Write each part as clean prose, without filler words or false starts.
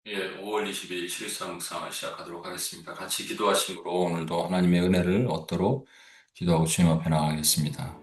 예, 5월 20일 실사 묵상을 시작하도록 하겠습니다. 같이 기도하심으로 오늘도 하나님의 은혜를 얻도록 기도하고 주님 앞에 나가겠습니다.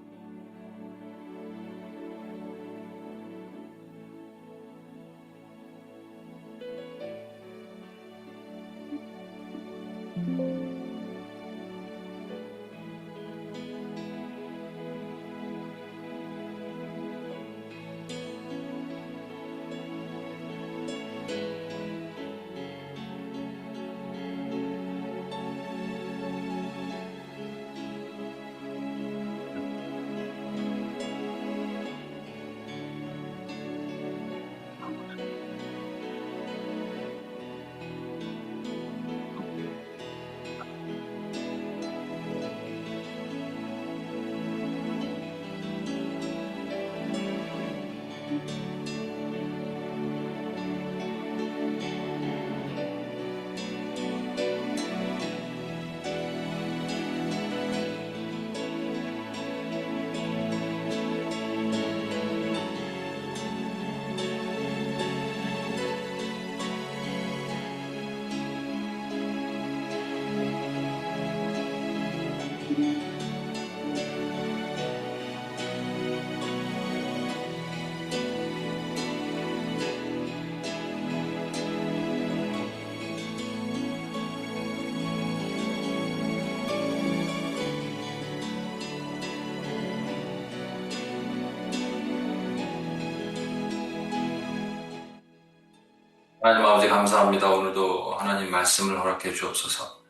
하나님 아버지 감사합니다. 오늘도 하나님 말씀을 허락해 주옵소서.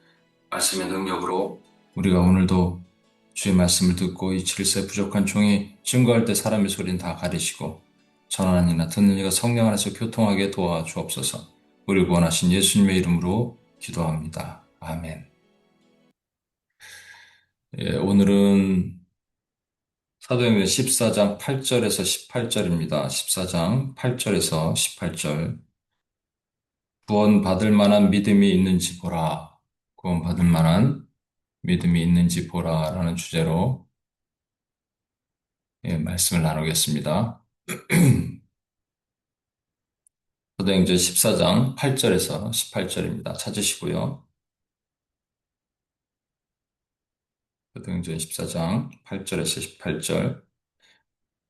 말씀의 능력으로 우리가 오늘도 주의 말씀을 듣고 이 질서에 부족한 종이 증거할 때 사람의 소리는 다 가리시고 전하는 이나 듣는 이가 성령 안에서 교통하게 도와주옵소서. 우리 구원하신 예수님의 이름으로 기도합니다. 아멘. 예, 오늘은 사도행전 14장 8절에서 18절입니다. 14장 8절에서 18절. 구원받을 만한 믿음이 있는지 보라. 구원받을 만한 믿음이 있는지 보라라는 주제로 말씀을 나누겠습니다. 사도행전 14장 8절에서 18절입니다. 찾으시고요. 사도행전 14장 8절에서 18절.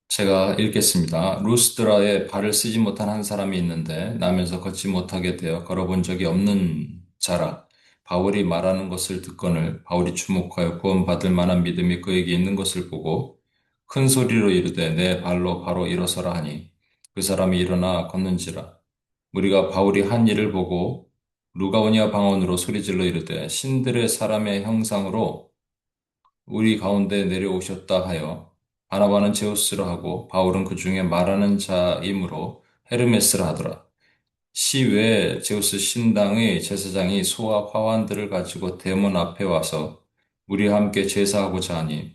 제가 읽겠습니다. 루스드라에 발을 쓰지 못한 한 사람이 있는데 나면서 걷지 못하게 되어 걸어본 적이 없는 자라. 바울이 말하는 것을 듣거늘 바울이 주목하여 구원받을 만한 믿음이 그에게 있는 것을 보고 큰 소리로 이르되 내 발로 바로 일어서라 하니 그 사람이 일어나 걷는지라. 우리가 바울이 한 일을 보고 루가오니아 방언으로 소리질러 이르되 신들의 사람의 형상으로 우리 가운데 내려오셨다 하여 바나바는 제우스라 하고 바울은 그 중에 말하는 자이므로 헤르메스라 하더라. 시외 제우스 신당의 제사장이 소와 화환들을 가지고 대문 앞에 와서 우리와 함께 제사하고자 하니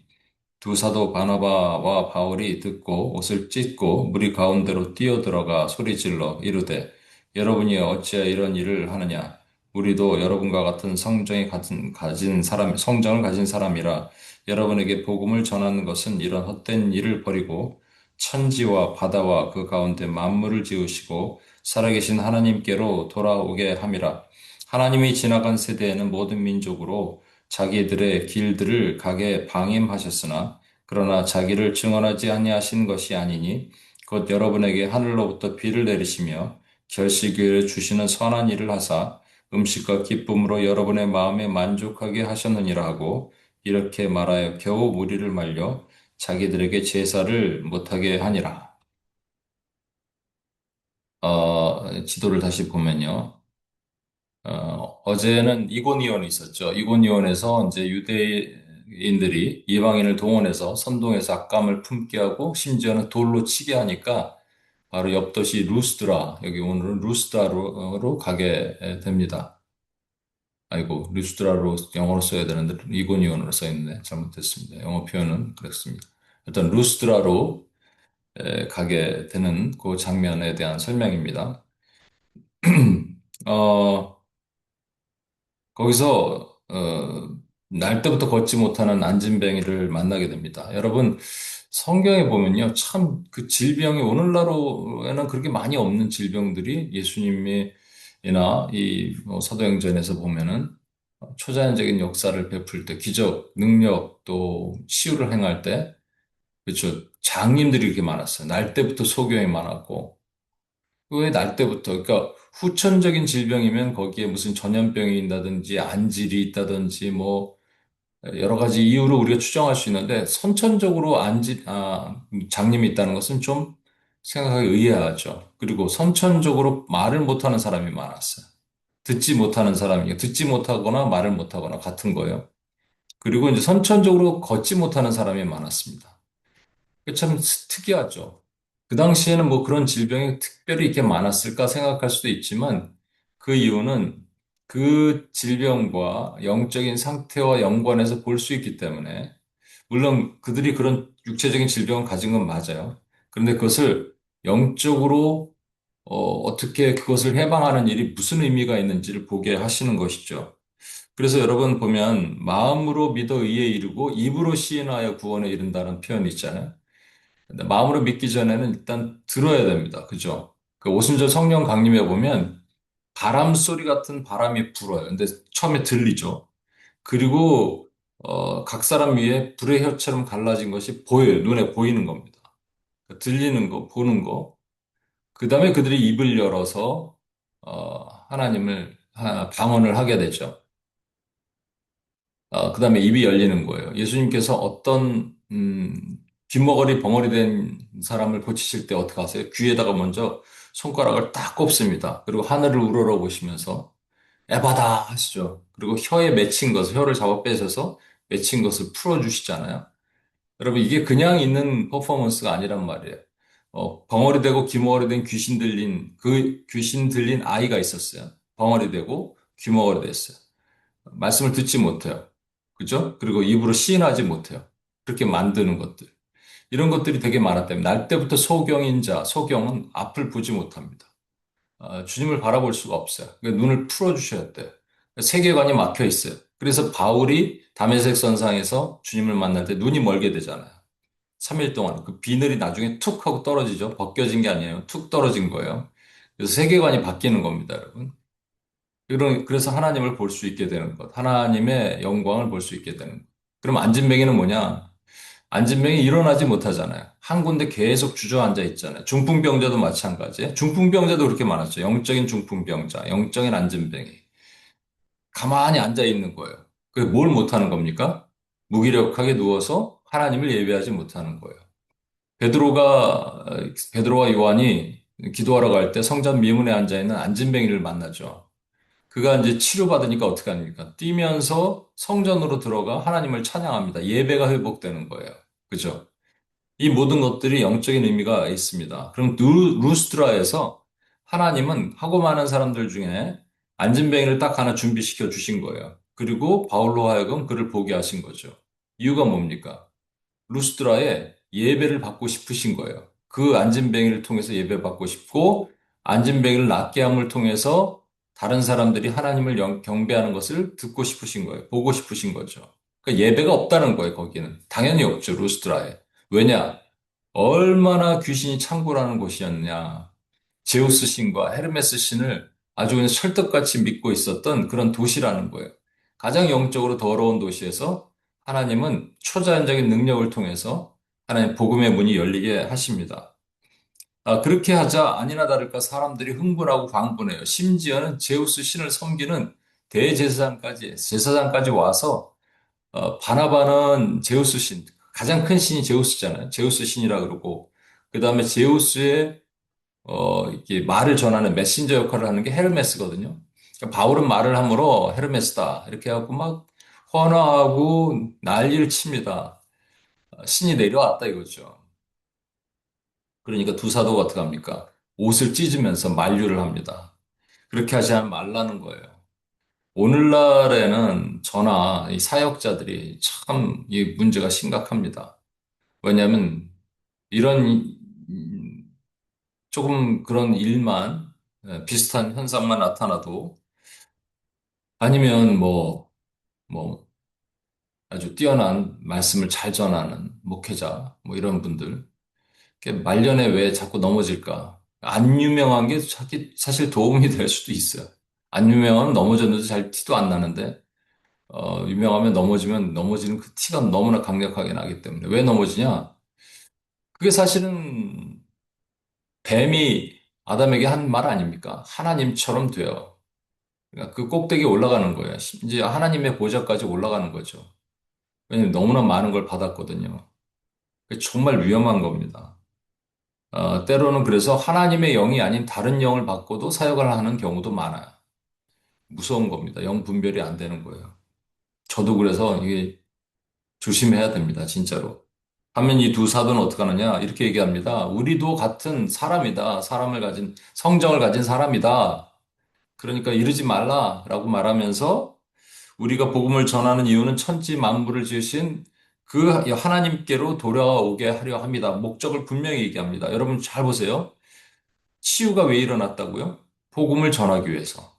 두 사도 바나바와 바울이 듣고 옷을 찢고 무리 가운데로 뛰어들어가 소리질러 이르되 여러분이 어찌하여 이런 일을 하느냐 우리도 여러분과 같은 성정을 가진 사람이라 여러분에게 복음을 전하는 것은 이런 헛된 일을 버리고 천지와 바다와 그 가운데 만물을 지으시고 살아계신 하나님께로 돌아오게 함이라. 하나님이 지나간 세대에는 모든 민족으로 자기들의 길들을 가게 방임하셨으나 그러나 자기를 증언하지 아니하신 것이 아니니 곧 여러분에게 하늘로부터 비를 내리시며 결실기를 주시는 선한 일을 하사 음식과 기쁨으로 여러분의 마음에 만족하게 하셨느니라 하고 이렇게 말하여 겨우 무리를 말려 자기들에게 제사를 못하게 하니라. 지도를 다시 보면요. 어제는 이고니온이 있었죠. 이고니온에서 이제 유대인들이 이방인을 동원해서 선동해서 악감을 품게 하고 심지어는 돌로 치게 하니까 바로 옆 도시 루스드라, 여기 오늘은 루스드라로 가게 됩니다. 아이고, 루스드라로 영어로 써야 되는데 이고니온으로 써 있네. 잘못했습니다. 영어 표현은 그렇습니다. 일단 루스드라로 가게 되는 그 장면에 대한 설명입니다. 어, 거기서 날 때부터 걷지 못하는 안진뱅이를 만나게 됩니다. 여러분 성경에 보면요, 참 그 질병이 오늘날에는 그렇게 많이 없는 질병들이 예수님이나 이 사도행전에서 보면은 초자연적인 역사를 베풀 때, 기적, 능력 또 치유를 행할 때, 그렇죠. 장님들이 이렇게 많았어요. 날 때부터 소경이 많았고, 왜 날 때부터, 그러니까 후천적인 질병이면 거기에 무슨 전염병이 있다든지 안질이 있다든지 뭐 여러 가지 이유로 우리가 추정할 수 있는데 선천적으로 장님이 있다는 것은 좀 생각하기 의아하죠. 그리고 선천적으로 말을 못하는 사람이 많았어요. 듣지 못하거나 말을 못하거나 같은 거예요. 그리고 이제 선천적으로 걷지 못하는 사람이 많았습니다. 그게 참 특이하죠. 그 당시에는 뭐 그런 질병이 특별히 이렇게 많았을까 생각할 수도 있지만 그 이유는 그 질병과 영적인 상태와 연관해서 볼 수 있기 때문에 물론 그들이 그런 육체적인 질병을 가진 건 맞아요. 그런데 그것을 영적으로 어떻게 그것을 해방하는 일이 무슨 의미가 있는지를 보게 하시는 것이죠. 그래서 여러분 보면 마음으로 믿어 의에 이르고 입으로 시인하여 구원에 이른다는 표현이 있잖아요. 근데 마음으로 믿기 전에는 일단 들어야 됩니다. 그죠? 그 오순절 성령 강림에 보면 바람 소리 같은 바람이 불어요. 근데 처음에 들리죠. 그리고 각 사람 위에 불의 혀처럼 갈라진 것이 보여요. 눈에 보이는 겁니다. 들리는 거, 보는 거. 그 다음에 그들이 입을 열어서 방언을 하게 되죠. 그 다음에 입이 열리는 거예요. 예수님께서 어떤 귓머거리 벙어리 된 사람을 고치실 때 어떻게 하세요? 귀에다가 먼저 손가락을 딱 꼽습니다. 그리고 하늘을 우러러 보시면서 에바다 하시죠. 그리고 혀에 맺힌 것을, 혀를 잡아 빼셔서 맺힌 것을 풀어주시잖아요. 여러분, 이게 그냥 있는 퍼포먼스가 아니란 말이에요. 벙어리 되고 귀머거리 된 그 귀신 들린 아이가 있었어요. 벙어리 되고 귀머거리 됐어요. 말씀을 듣지 못해요. 그죠? 그리고 입으로 시인하지 못해요. 그렇게 만드는 것들. 이런 것들이 되게 많았다면, 날 때부터 소경은 앞을 보지 못합니다. 주님을 바라볼 수가 없어요. 그러니까 눈을 풀어주셔야 돼요. 세계관이 막혀 있어요. 그래서 바울이 다메섹 선상에서 주님을 만날 때 눈이 멀게 되잖아요. 3일 동안 그 비늘이 나중에 툭 하고 떨어지죠. 벗겨진 게 아니에요. 툭 떨어진 거예요. 그래서 세계관이 바뀌는 겁니다, 여러분. 그래서 하나님을 볼 수 있게 되는 것. 하나님의 영광을 볼 수 있게 되는 것. 그럼 안진뱅이는 뭐냐? 안진뱅이 일어나지 못하잖아요. 한 군데 계속 주저앉아 있잖아요. 중풍병자도 마찬가지예요. 중풍병자도 그렇게 많았죠. 영적인 중풍병자, 영적인 안진뱅이. 가만히 앉아 있는 거예요. 그게 뭘 못하는 겁니까? 무기력하게 누워서 하나님을 예배하지 못하는 거예요. 베드로와 요한이 기도하러 갈 때 성전 미문에 앉아 있는 안진뱅이를 만나죠. 그가 이제 치료받으니까 어떻게 합니까? 뛰면서 성전으로 들어가 하나님을 찬양합니다. 예배가 회복되는 거예요. 그죠? 이 모든 것들이 영적인 의미가 있습니다. 그럼 루스드라에서 하나님은 하고 많은 사람들 중에 안진뱅이를 딱 하나 준비시켜 주신 거예요. 그리고 바울로 하여금 그를 보게 하신 거죠. 이유가 뭡니까? 루스드라에 예배를 받고 싶으신 거예요. 그 안진뱅이를 통해서 예배 받고 싶고 안진뱅이를 낫게 함을 통해서 다른 사람들이 하나님을 경배하는 것을 듣고 싶으신 거예요. 보고 싶으신 거죠. 그러니까 예배가 없다는 거예요, 거기는. 당연히 없죠, 루스드라에. 왜냐? 얼마나 귀신이 창궐하는 곳이었냐. 제우스 신과 헤르메스 신을 아주 그냥 철떡같이 믿고 있었던 그런 도시라는 거예요. 가장 영적으로 더러운 도시에서 하나님은 초자연적인 능력을 통해서 하나님 복음의 문이 열리게 하십니다. 그렇게 하자 아니나 다를까 사람들이 흥분하고 광분해요. 심지어는 제우스 신을 섬기는 제사장까지 와서 바나바는 제우스 신, 가장 큰 신이 제우스잖아요. 제우스 신이라 그러고 그 다음에 제우스의 이렇게 말을 전하는 메신저 역할을 하는 게 헤르메스거든요. 그러니까 바울은 말을 함으로 헤르메스다. 이렇게 해갖고 막 환호하고 난리를 칩니다. 신이 내려왔다 이거죠. 그러니까 두 사도가 어떻게 합니까? 옷을 찢으면서 만류를 합니다. 그렇게 하지 말라는 거예요. 오늘날에는 저나 이 사역자들이 참 이 문제가 심각합니다. 왜냐하면 이런 조금 그런 일만 비슷한 현상만 나타나도 아니면 뭐 아주 뛰어난 말씀을 잘 전하는 목회자 뭐 이런 분들 말년에 왜 자꾸 넘어질까? 안 유명한 게 사실 도움이 될 수도 있어요. 안 유명하면 넘어졌는데 잘 티도 안 나는데 유명하면 넘어지면 넘어지는 그 티가 너무나 강력하게 나기 때문에 왜 넘어지냐? 그게 사실은 뱀이 아담에게 한 말 아닙니까? 하나님처럼 돼요. 그러니까 그 꼭대기에 올라가는 거예요. 이제 하나님의 보좌까지 올라가는 거죠. 왜냐면 너무나 많은 걸 받았거든요. 그게 정말 위험한 겁니다. 때로는 그래서 하나님의 영이 아닌 다른 영을 받고도 사역을 하는 경우도 많아요. 무서운 겁니다. 영 분별이 안 되는 거예요. 저도 그래서 이게 조심해야 됩니다. 진짜로. 하면 이 두 사도는 어떻게 하느냐? 이렇게 얘기합니다. 우리도 같은 사람이다. 사람을 가진, 성정을 가진 사람이다. 그러니까 이러지 말라라고 말하면서 우리가 복음을 전하는 이유는 천지 만물을 지으신 그 하나님께로 돌아오게 하려 합니다. 목적을 분명히 얘기합니다. 여러분 잘 보세요. 치유가 왜 일어났다고요? 복음을 전하기 위해서.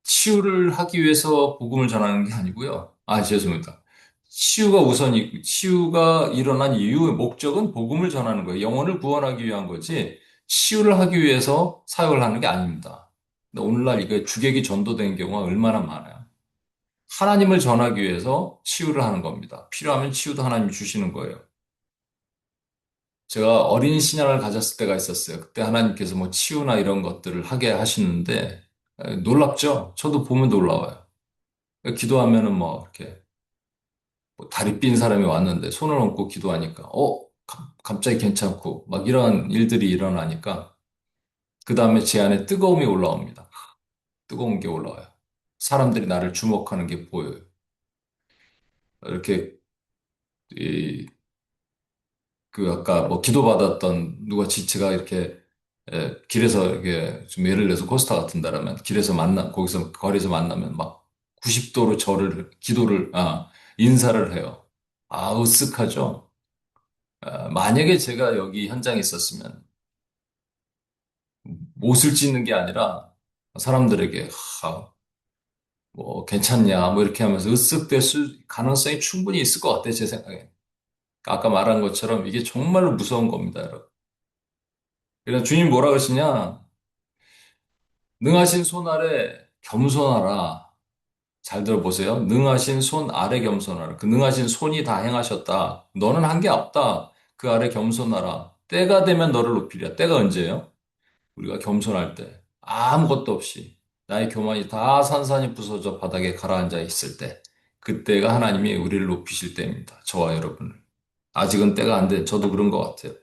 치유를 하기 위해서 복음을 전하는 게 아니고요. 죄송합니다. 치유가 일어난 이유의 목적은 복음을 전하는 거예요. 영혼을 구원하기 위한 거지, 치유를 하기 위해서 사역을 하는 게 아닙니다. 근데 오늘날 이게 주객이 전도된 경우가 얼마나 많아요. 하나님을 전하기 위해서 치유를 하는 겁니다. 필요하면 치유도 하나님이 주시는 거예요. 제가 어린 신앙을 가졌을 때가 있었어요. 그때 하나님께서 뭐 치유나 이런 것들을 하게 하시는데 놀랍죠? 저도 보면 놀라워요. 기도하면은 뭐 이렇게 뭐 다리 삔 사람이 왔는데 손을 얹고 기도하니까 갑자기 괜찮고 막 이런 일들이 일어나니까 그 다음에 제 안에 뜨거움이 올라옵니다. 뜨거운 게 올라와요. 사람들이 나를 주목하는 게 보여요. 이렇게 그 아까 뭐 기도받았던 누가 지체가 이렇게 길에서 이렇게 좀 예를 들어서 코스타 같은다라면 길에서 거기서 거리에서 만나면 막 90도로 인사를 해요. 으쓱하죠. 만약에 제가 여기 현장에 있었으면 못을 짓는 게 아니라 사람들에게 뭐 괜찮냐 뭐 이렇게 하면서 으쓱될 가능성이 충분히 있을 것 같아요, 제 생각에. 아까 말한 것처럼 이게 정말로 무서운 겁니다, 여러분. 그래서 주님 뭐라 그러시냐? 능하신 손 아래 겸손하라. 잘 들어보세요. 능하신 손 아래 겸손하라. 그 능하신 손이 다 행하셨다. 너는 한 게 없다. 그 아래 겸손하라. 때가 되면 너를 높이랴. 때가 언제예요? 우리가 겸손할 때. 아무것도 없이. 나의 교만이 다 산산이 부서져 바닥에 가라앉아 있을 때. 그때가 하나님이 우리를 높이실 때입니다. 저와 여러분을. 아직은 때가 안 돼. 저도 그런 것 같아요.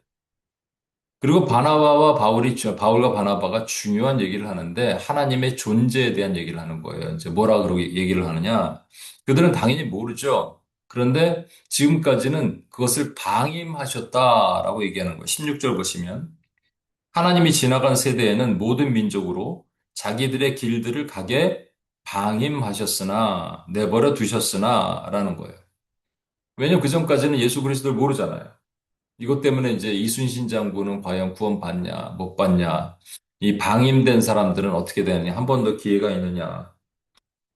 그리고 바울과 바나바가 중요한 얘기를 하는데 하나님의 존재에 대한 얘기를 하는 거예요. 이제 뭐라 그러고 얘기를 하느냐? 그들은 당연히 모르죠. 그런데 지금까지는 그것을 방임하셨다라고 얘기하는 거예요. 16절 보시면 하나님이 지나간 세대에는 모든 민족으로 자기들의 길들을 가게 방임하셨으나 내버려 두셨으나라는 거예요. 왜냐면 그 전까지는 예수 그리스도를 모르잖아요. 이것 때문에 이제 이순신 장군은 과연 구원받냐, 못 받냐, 이 방임된 사람들은 어떻게 되느냐, 한 번 더 기회가 있느냐,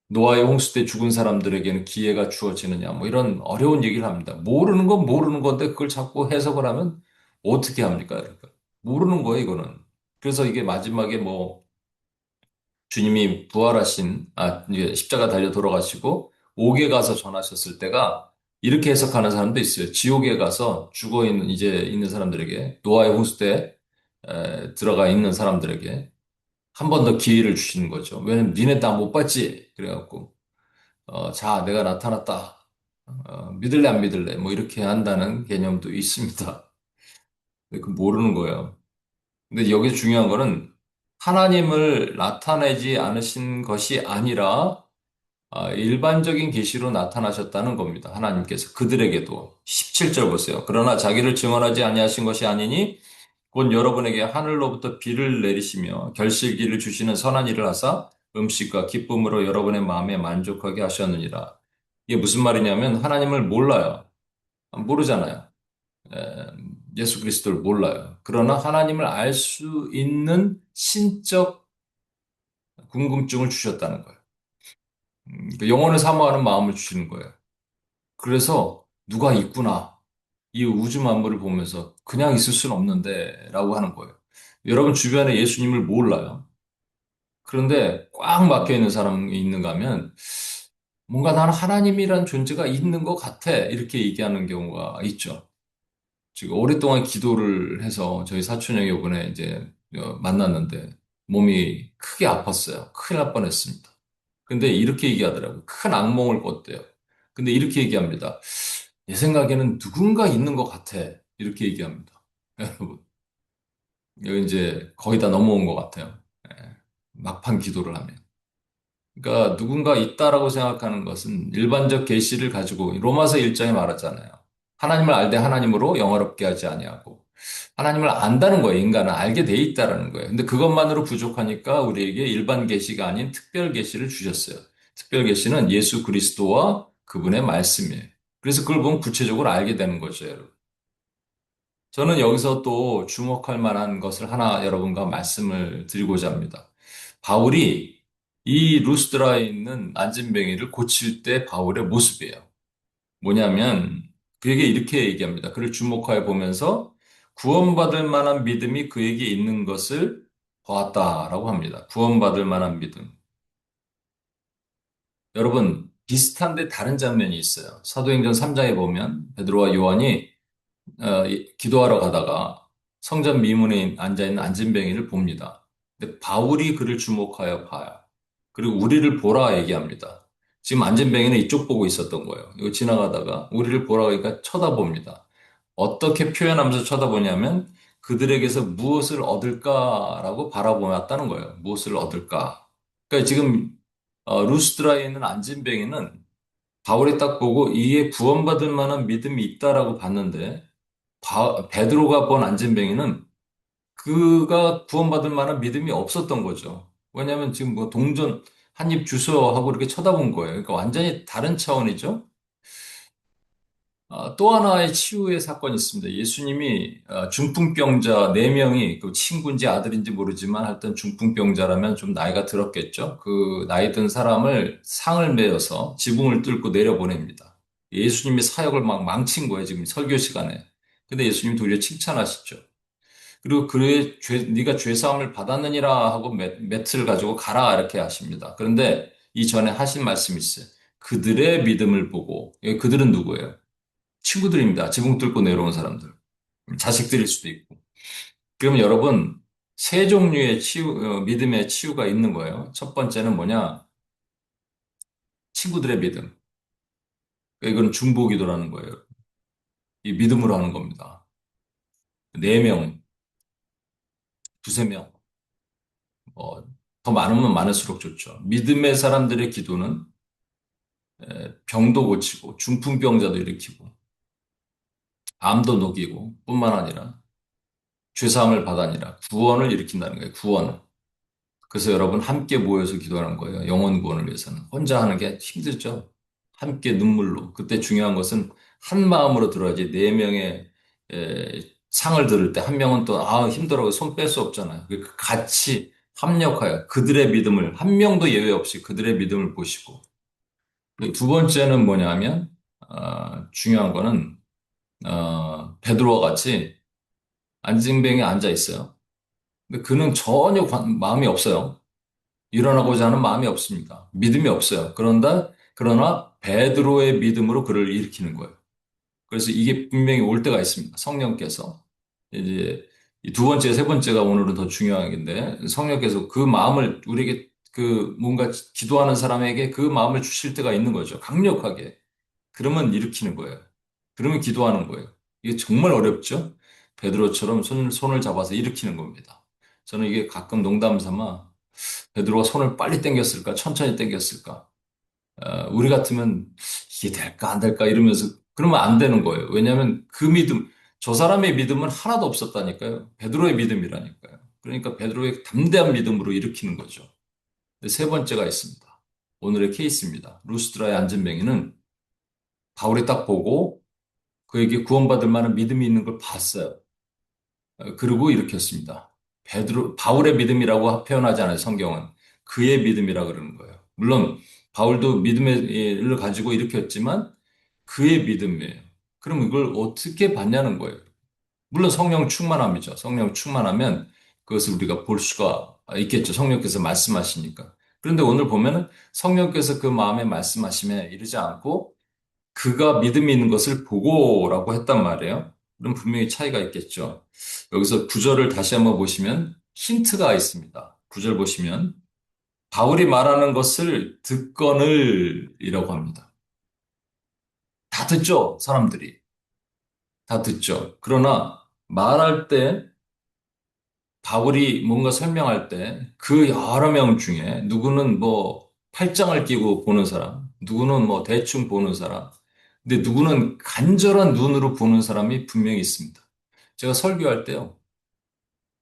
노아의 홍수 때 죽은 사람들에게는 기회가 주어지느냐, 뭐 이런 어려운 얘기를 합니다. 모르는 건 모르는 건데 그걸 자꾸 해석을 하면 어떻게 합니까? 그러니까 모르는 거예요, 이거는. 그래서 이게 마지막에 뭐 주님이 이제 십자가 달려 돌아가시고 옥에 가서 전하셨을 때가 이렇게 해석하는 사람도 있어요. 지옥에 가서 이제 있는 사람들에게, 노아의 홍수 때 들어가 있는 사람들에게 한 번 더 기회를 주시는 거죠. 왜냐면 니네 다 못 봤지? 그래갖고, 자, 내가 나타났다. 믿을래, 안 믿을래? 뭐 이렇게 한다는 개념도 있습니다. 근데 그 모르는 거예요. 근데 여기 중요한 거는 하나님을 나타내지 않으신 것이 아니라 일반적인 계시로 나타나셨다는 겁니다. 하나님께서 그들에게도 17절 보세요. 그러나 자기를 증언하지 아니하신 것이 아니니 곧 여러분에게 하늘로부터 비를 내리시며 결실기를 주시는 선한 일을 하사 음식과 기쁨으로 여러분의 마음에 만족하게 하셨느니라. 이게 무슨 말이냐면 하나님을 몰라요. 모르잖아요. 예수 그리스도를 몰라요. 그러나 하나님을 알 수 있는 신적 궁금증을 주셨다는 거예요. 그 영혼을 사모하는 마음을 주시는 거예요. 그래서 누가 있구나. 이 우주 만물을 보면서 그냥 있을 수는 없는데 라고 하는 거예요. 여러분 주변에 예수님을 몰라요. 그런데 꽉 막혀 있는 사람이 있는가 하면 뭔가 나는 하나님이란 존재가 있는 것 같아. 이렇게 얘기하는 경우가 있죠. 지금 오랫동안 기도를 해서 저희 사촌 형이 이번에 이제 만났는데 몸이 크게 아팠어요. 큰일 날 뻔했습니다. 근데 이렇게 얘기하더라고요. 큰 악몽을 꿨대요. 근데 이렇게 얘기합니다. 내 생각에는 누군가 있는 것 같아. 이렇게 얘기합니다. 여러분, 여기 이제 거의 다 넘어온 것 같아요. 예, 막판 기도를 하면. 그러니까 누군가 있다라고 생각하는 것은 일반적 계시를 가지고 로마서 1장에 말하잖아요. 하나님을 알되 하나님으로 영화롭게 하지 아니하고 하나님을 안다는 거예요. 인간은 알게 돼 있다라는 거예요. 근데 그것만으로 부족하니까 우리에게 일반 계시가 아닌 특별 계시를 주셨어요. 특별 계시는 예수 그리스도와 그분의 말씀이에요. 그래서 그걸 보면 구체적으로 알게 되는 거죠, 여러분. 저는 여기서 또 주목할 만한 것을 하나 여러분과 말씀을 드리고자 합니다. 바울이 이 루스드라에 있는 안진뱅이를 고칠 때 바울의 모습이에요. 뭐냐면 그에게 이렇게 얘기합니다. 그를 주목하여 보면서 구원받을 만한 믿음이 그에게 있는 것을 보았다라고 합니다. 구원받을 만한 믿음. 여러분, 비슷한데 다른 장면이 있어요. 사도행전 3장에 보면 베드로와 요한이 기도하러 가다가 성전 미문에 앉아있는 안진뱅이를 봅니다. 근데 바울이 그를 주목하여 봐요. 그리고 우리를 보라 얘기합니다. 지금 안진뱅이는 이쪽 보고 있었던 거예요. 이거 지나가다가 우리를 보라 하니까 쳐다봅니다. 어떻게 표현하면서 쳐다보냐면 그들에게서 무엇을 얻을까라고 바라보았다는 거예요. 무엇을 얻을까. 그러니까 지금 루스드라에 있는 안진뱅이는 바울이 딱 보고 이에 구원받을 만한 믿음이 있다라고 봤는데 베드로가 본 안진뱅이는 그가 구원받을 만한 믿음이 없었던 거죠. 왜냐하면 지금 뭐 동전 한 입 주소 하고 이렇게 쳐다본 거예요. 그러니까 완전히 다른 차원이죠. 또 하나의 치유의 사건이 있습니다. 예수님이 중풍병자 네명이그 친구인지 아들인지 모르지만 하여튼 중풍병자라면 좀 나이가 들었겠죠. 그 나이 든 사람을 상을 메어서 지붕을 뚫고 내려보냅니다. 예수님이 사역을 막 망친 거예요, 지금 설교 시간에. 근데 예수님이 도리어 칭찬하시죠. 그리고 그의 네가 죄사함을 받았느니라 하고 매트를 가지고 가라 이렇게 하십니다. 그런데 이전에 하신 말씀이 있어요. 그들의 믿음을 보고, 그들은 누구예요? 친구들입니다. 지붕 뚫고 내려온 사람들. 자식들일 수도 있고. 그러면 여러분, 세 종류의 믿음의 치유가 있는 거예요. 첫 번째는 뭐냐? 친구들의 믿음. 그러니까 이건 중보기도라는 거예요. 이 믿음으로 하는 겁니다. 네 명, 두세 명, 더 많으면 많을수록 좋죠. 믿음의 사람들의 기도는 병도 고치고, 중풍병자도 일으키고, 암도 녹이고, 뿐만 아니라 죄사함을 받아니라 구원을 일으킨다는 거예요. 구원을. 그래서 여러분 함께 모여서 기도하는 거예요. 영혼 구원을 위해서는. 혼자 하는 게 힘들죠. 함께 눈물로. 그때 중요한 것은 한 마음으로 들어야지 네 명의 상을 들을 때 한 명은 또 힘들어 손 뺄 수 없잖아요. 그 같이 합력하여 그들의 믿음을 한 명도 예외 없이 그들의 믿음을 보시고 두 번째는 뭐냐면 중요한 거는 베드로와 같이 안징뱅에 앉아 있어요. 근데 그는 전혀 마음이 없어요. 일어나고자 하는 마음이 없습니다. 믿음이 없어요. 그러나 베드로의 믿음으로 그를 일으키는 거예요. 그래서 이게 분명히 올 때가 있습니다. 성령께서 이제 이 두 번째, 세 번째가 오늘은 더 중요한 건데 성령께서 그 마음을 우리에게 그 뭔가 기도하는 사람에게 그 마음을 주실 때가 있는 거죠. 강력하게. 그러면 일으키는 거예요. 그러면 기도하는 거예요. 이게 정말 어렵죠? 베드로처럼 손을 잡아서 일으키는 겁니다. 저는 이게 가끔 농담 삼아 베드로가 손을 빨리 당겼을까, 천천히 당겼을까? 우리 같으면 이게 될까, 안 될까 이러면서 그러면 안 되는 거예요. 왜냐하면 그 믿음, 저 사람의 믿음은 하나도 없었다니까요. 베드로의 믿음이라니까요. 그러니까 베드로의 담대한 믿음으로 일으키는 거죠. 근데 세 번째가 있습니다. 오늘의 케이스입니다. 루스드라의 안전뱅이는 바울이 딱 보고 그에게 구원받을 만한 믿음이 있는 걸 봤어요. 그리고 이렇게 했습니다. 바울의 믿음이라고 표현하지 않아요, 성경은. 그의 믿음이라 그러는 거예요. 물론, 바울도 믿음의 를 가지고 이렇게 했지만, 그의 믿음이에요. 그럼 이걸 어떻게 받냐는 거예요. 물론 성령 충만함이죠. 성령 충만하면 그것을 우리가 볼 수가 있겠죠. 성령께서 말씀하시니까. 그런데 오늘 보면은 성령께서 그 마음에 말씀하심에 이르지 않고 그가 믿음이 있는 것을 보고라고 했단 말이에요. 그럼 분명히 차이가 있겠죠. 여기서 구절을 다시 한번 보시면 힌트가 있습니다. 구절 보시면 바울이 말하는 것을 듣거늘이라고 합니다. 다 듣죠, 사람들이. 다 듣죠. 그러나 말할 때 바울이 뭔가 설명할 때 그 여러 명 중에 누구는 뭐 팔짱을 끼고 보는 사람, 누구는 뭐 대충 보는 사람, 근데 누구는 간절한 눈으로 보는 사람이 분명히 있습니다. 제가 설교할 때요,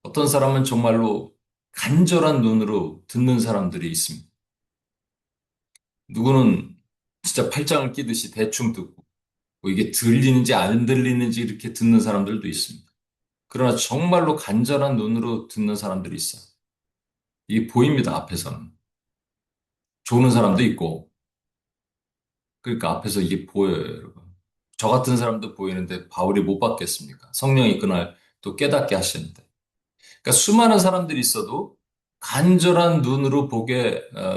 어떤 사람은 정말로 간절한 눈으로 듣는 사람들이 있습니다. 누구는 진짜 팔짱을 끼듯이 대충 듣고, 뭐 이게 들리는지 안 들리는지 이렇게 듣는 사람들도 있습니다. 그러나 정말로 간절한 눈으로 듣는 사람들이 있어요. 이게 보입니다, 앞에서는. 좋은 사람도 있고, 그러니까 앞에서 이게 보여요, 여러분. 저 같은 사람도 보이는데 바울이 못 받겠습니까? 성령이 그날 또 깨닫게 하시는데. 그러니까 수많은 사람들이 있어도 간절한 눈으로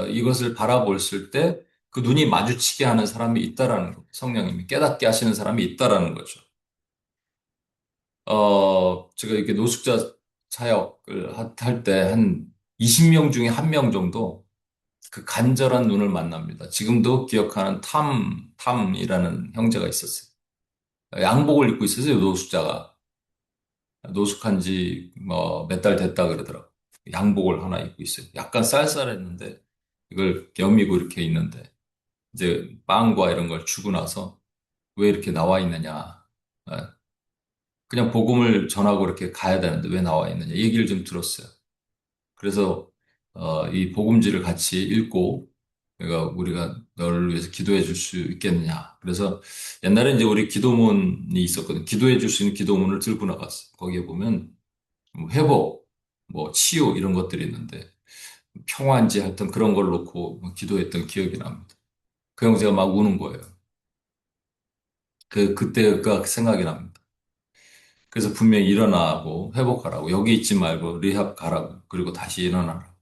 이것을 바라보았을 때 그 눈이 마주치게 하는 사람이 있다라는 거. 성령님이 깨닫게 하시는 사람이 있다라는 거죠. 제가 이렇게 노숙자 사역을 할 때 한 20명 중에 한 명 정도 그 간절한 눈을 만납니다. 지금도 기억하는 탐이라는 형제가 있었어요. 양복을 입고 있었어요, 노숙자가. 노숙한 지 뭐 몇 달 됐다 그러더라고. 양복을 하나 입고 있어요. 약간 쌀쌀했는데 이걸 겸이고 이렇게 있는데 이제 빵과 이런 걸 주고 나서 왜 이렇게 나와 있느냐. 아, 그냥 복음을 전하고 이렇게 가야 되는데 왜 나와 있느냐. 얘기를 좀 들었어요. 그래서 이 복음지를 같이 읽고 내가 우리가 너를 위해서 기도해 줄 수 있겠느냐. 그래서 옛날에 이제 우리 기도문이 있었거든. 기도해 줄 수 있는 기도문을 들고 나갔어. 거기에 보면 뭐 회복, 뭐 치유 이런 것들이 있는데 평화인지 하여튼 그런 걸 놓고 뭐 기도했던 기억이 납니다. 그 형제가 막 우는 거예요. 그때가 생각이 납니다. 그래서 분명히 일어나고 회복하라고 여기 있지 말고 리합 가라고 그리고 다시 일어나라.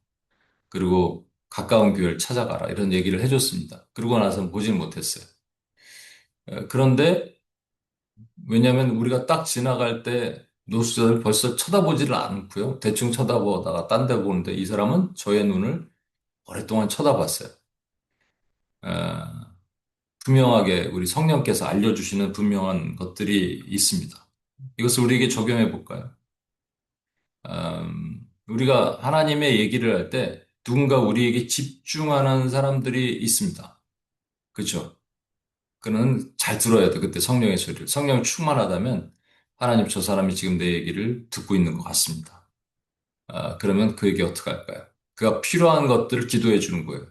그리고 가까운 교회를 찾아가라. 이런 얘기를 해줬습니다. 그러고 나서 보질 못했어요. 그런데 왜냐하면 우리가 딱 지나갈 때 노숙자를 벌써 쳐다보지를 않고요. 대충 쳐다보다가 딴 데 보는데 이 사람은 저의 눈을 오랫동안 쳐다봤어요. 어, 분명하게 우리 성령께서 알려주시는 분명한 것들이 있습니다. 이것을 우리에게 적용해 볼까요? 우리가 하나님의 얘기를 할 때 누군가 우리에게 집중하는 사람들이 있습니다. 그렇죠? 그는 잘 들어야 돼. 그때 성령의 소리를. 성령 충만하다면 하나님 저 사람이 지금 내 얘기를 듣고 있는 것 같습니다. 그러면 그에게 어떻게 할까요? 그가 필요한 것들을 기도해 주는 거예요.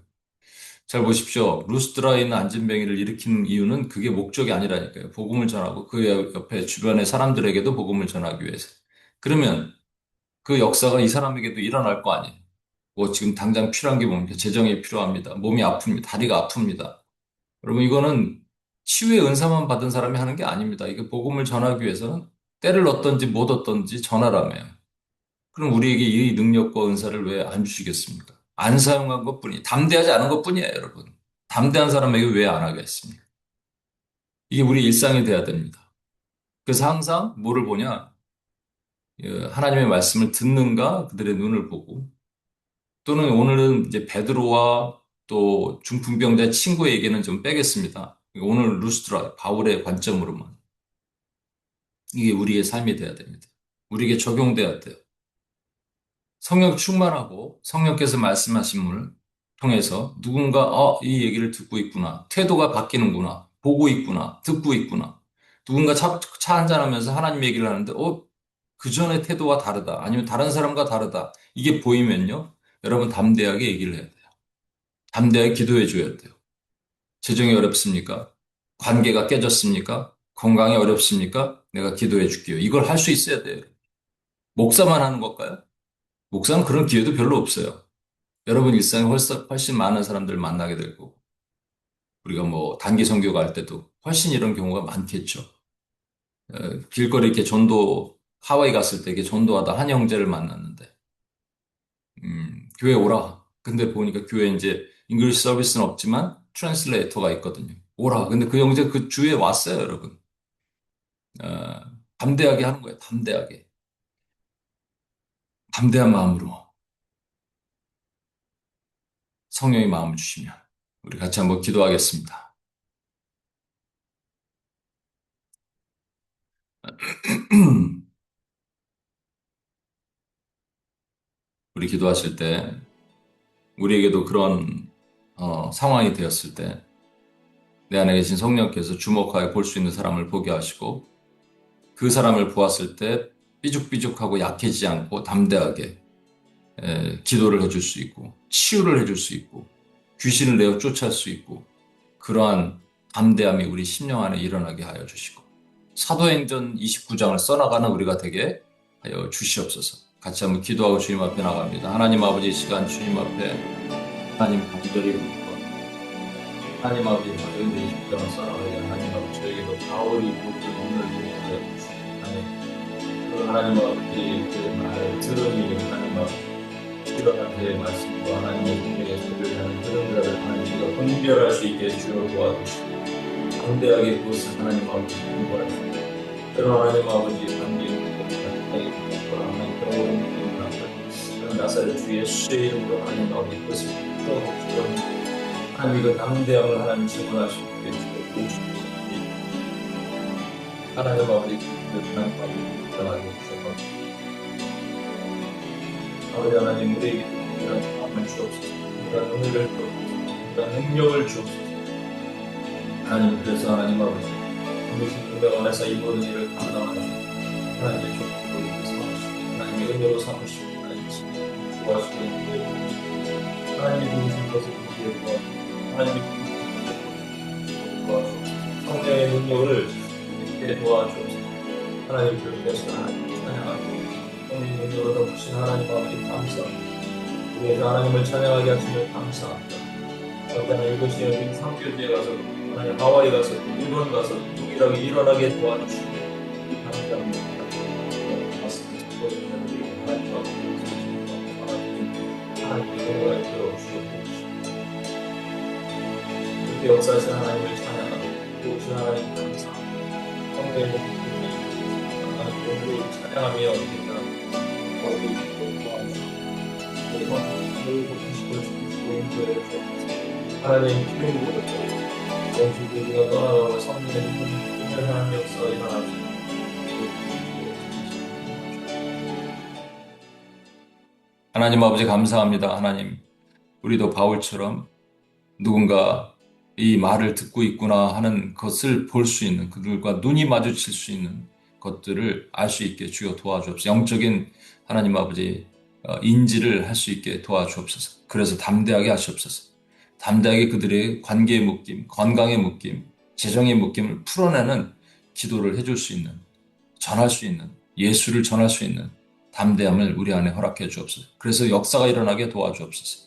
잘 보십시오. 루스드라에 있는 안진뱅이를 일으킨 이유는 그게 목적이 아니라니까요. 복음을 전하고 그 옆에 주변의 사람들에게도 복음을 전하기 위해서. 그러면 그 역사가 이 사람에게도 일어날 거 아니에요. 뭐 지금 당장 필요한 게 뭡니까? 재정이 필요합니다. 몸이 아픕니다. 다리가 아픕니다. 여러분, 이거는 치유의 은사만 받은 사람이 하는 게 아닙니다. 이게 복음을 전하기 위해서는 때를 얻든지 못 얻든지 전하라며요. 그럼 우리에게 이 능력과 은사를 왜 안 주시겠습니까? 안 사용한 것뿐이, 담대하지 않은 것뿐이에요, 여러분. 담대한 사람에게 왜 안 하겠습니까? 이게 우리 일상이 돼야 됩니다. 그래서 항상 뭐를 보냐? 하나님의 말씀을 듣는가? 그들의 눈을 보고, 또는 오늘은 이제 베드로와 또 중풍병자 친구에게는 좀 빼겠습니다. 오늘 루스드라, 바울의 관점으로만. 이게 우리의 삶이 돼야 됩니다. 우리에게 적용돼야 돼요. 성령 충만하고 성령께서 말씀하신 분을 통해서 누군가 이 얘기를 듣고 있구나. 태도가 바뀌는구나. 보고 있구나. 듣고 있구나. 누군가 차 한잔하면서 하나님 얘기를 하는데 그 전의 태도와 다르다. 아니면 다른 사람과 다르다. 이게 보이면요. 여러분 담대하게 얘기를 해야 돼요. 담대하게 기도해 줘야 돼요. 재정이 어렵습니까? 관계가 깨졌습니까? 건강이 어렵습니까? 내가 기도해 줄게요. 이걸 할 수 있어야 돼요. 목사만 하는 걸까요? 목사는 그런 기회도 별로 없어요. 여러분 일상에 훨씬 많은 사람들 만나게 되고, 우리가 뭐 단기 선교 갈 때도 훨씬 이런 경우가 많겠죠. 길거리 이렇게 하와이 갔을 때 이렇게 전도하다 한 형제를 만났는데, 교회 오라. 근데 보니까 교회 이제 잉글리시 서비스는 없지만 트랜슬레이터가 있거든요. 오라. 근데 그 형제 그 주에 왔어요, 여러분. 어, 담대하게 하는 거예요, 담대하게. 담대한 마음으로 성령의 마음을 주시면 우리 같이 한번 기도하겠습니다. 우리 기도하실 때 우리에게도 그런 상황이 되었을 때 내 안에 계신 성령께서 주목하여 볼 수 있는 사람을 보게 하시고 그 사람을 보았을 때 삐죽삐죽하고 약해지지 않고 담대하게 기도를 해줄 수 있고 치유를 해줄 수 있고 귀신을 내어 쫓아올 수 있고 그러한 담대함이 우리 심령 안에 일어나게 하여 주시고 사도행전 29장을 써나가는 우리가 되게 하여 주시옵소서. 같이 한번 기도하고 주님 앞에 나갑니다. 하나님 아버지 이 시간 주님 앞에 하나님 간절히 묻고 하나님 아버지 사도행전 29장을 써나가게 하나님 아버지 저에게도 바울이 묻고 눈을 보게 주시고 하나님 아버지 그 말을 들으니 하나님 아버지 일어난 그의 말씀과 하나님의 성령의 소리를 하는 그런 자를 하나님과 분별할 수 있게 주여 도와주시고 담대하게 그것을 하나님 아버지 공부할 수 있게 때로 하나님 아버지 담기는 하나님 그런 나사렛 주 예수의 이름으로 하나님 아버지 그것을 풀어주시고 하나님 그 담대함을 하나님 증언할 수 있게 주여 도우시고 하나님 아버지 하나님 아버지 일어나게 주셔서 아버지 하나님 우리에게 이런 마음을 주옵소서 이런 은혜를 주옵소서 이런 능력을 주옵소서 하나님 그래서 하나님 아버지 우리 공백 안에서 이 모든 일을 감당하시고 하나님의 족보로 삼으시고 하나님의 은혜로 삼으시고 하나님 도와주시고 하나님이 부르신 것을 우리에 도와주시고 하나님이 부르신 것을 도와주시고 성령의 능력을 우리에게 도와주옵소서 하나님 그렇게 하나님 찬양하고 성령의 능력으로 덮으신 하나님 아버지 감사합니다 우리에게 하나님을 찬양하게 하시며 감사합니다 하나님 이것이 여기 상교지에 가서 하나님 하와이 가서 일본 가서 동일하게 일어나게 도와주시고 감사합니다 하나님의 영광을 들어주시고 그렇게 역사하신 하나님을 찬양하고 도우신 하나님 감사합니다 성령의 하나님을 찬양하며 언젠가 거기 도와주시고 우리 돕으시고 주시고 인도해 주옵소서 하나님 기름으로 원수들과 떠나가고 성령의 힘을 하나님 역사가 일어나시고 하나님 아버지 감사합니다. 하나님 우리도 바울처럼 누군가 이 말을 듣고 있구나 하는 것을 볼 수 있는 그들과 눈이 마주칠 수 있는 것들을 알 수 있게 주여 도와주옵소서. 영적인 하나님 아버지 인지를 할 수 있게 도와주옵소서. 그래서 담대하게 하시옵소서. 담대하게 그들의 관계의 묶임, 건강의 묶임, 재정의 묶임을 풀어내는 기도를 해줄 수 있는, 전할 수 있는, 예수를 전할 수 있는 담대함을 우리 안에 허락해 주옵소서. 그래서 역사가 일어나게 도와주옵소서.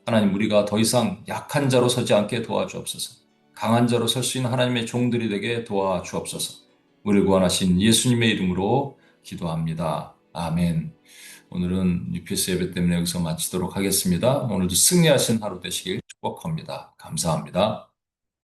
하나님, 우리가 더 이상 약한 자로 서지 않게 도와주옵소서. 강한 자로 설 수 있는 하나님의 종들이 되게 도와주옵소서. 우리를 구원하신 예수님의 이름으로 기도합니다. 아멘. 오늘은 UPS 예배 때문에 여기서 마치도록 하겠습니다. 오늘도 승리하신 하루 되시길 축복합니다. 감사합니다.